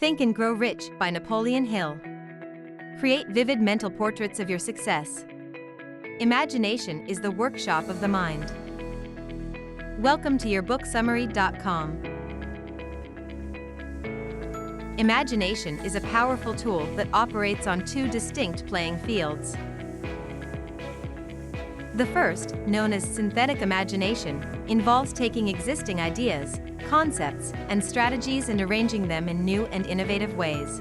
Think and Grow Rich by Napoleon Hill. Create vivid mental portraits of your success. Imagination is the workshop of the mind. Welcome to yourbooksummary.com. Imagination is a powerful tool that operates on two distinct playing fields. The first, known as synthetic imagination, involves taking existing ideas, concepts, and strategies and arranging them in new and innovative ways.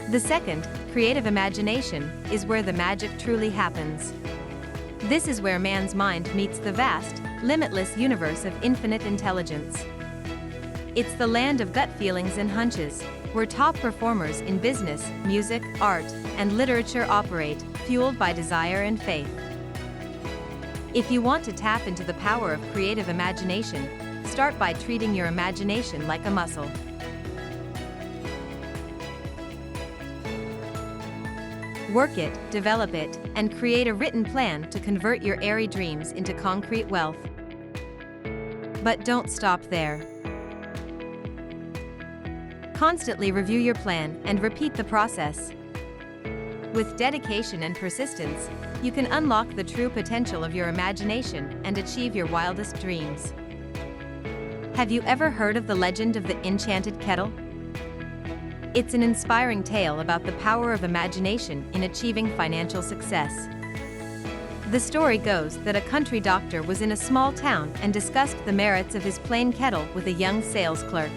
The second, creative imagination, is where the magic truly happens. This is where man's mind meets the vast, limitless universe of infinite intelligence. It's the land of gut feelings and hunches, where top performers in business, music, art, and literature operate, fueled by desire and faith. If you want to tap into the power of creative imagination, start by treating your imagination like a muscle. Work it, develop it, and create a written plan to convert your airy dreams into concrete wealth. But don't stop there. Constantly review your plan and repeat the process. With dedication and persistence, you can unlock the true potential of your imagination and achieve your wildest dreams. Have you ever heard of the legend of the enchanted kettle? It's an inspiring tale about the power of imagination in achieving financial success. The story goes that a country doctor was in a small town and discussed the merits of his plain kettle with a young sales clerk.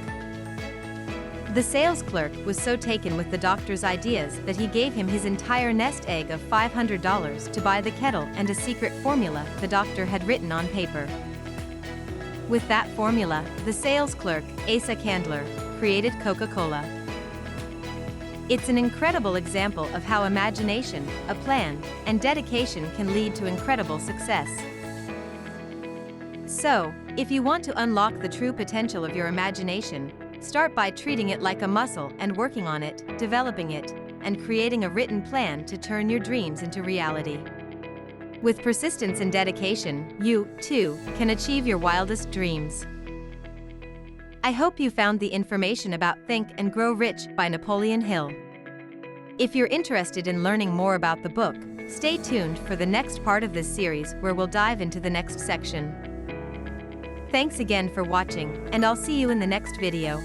The sales clerk was so taken with the doctor's ideas that he gave him his entire nest egg of $500 to buy the kettle and a secret formula the doctor had written on paper. With that formula, the sales clerk, Asa Candler, created Coca-Cola. It's an incredible example of how imagination, a plan, and dedication can lead to incredible success. So, if you want to unlock the true potential of your imagination, start by treating it like a muscle and working on it, developing it, and creating a written plan to turn your dreams into reality. With persistence and dedication, you, too, can achieve your wildest dreams. I hope you found the information about Think and Grow Rich by Napoleon Hill. If you're interested in learning more about the book, stay tuned for the next part of this series where we'll dive into the next section. Thanks again for watching, and I'll see you in the next video.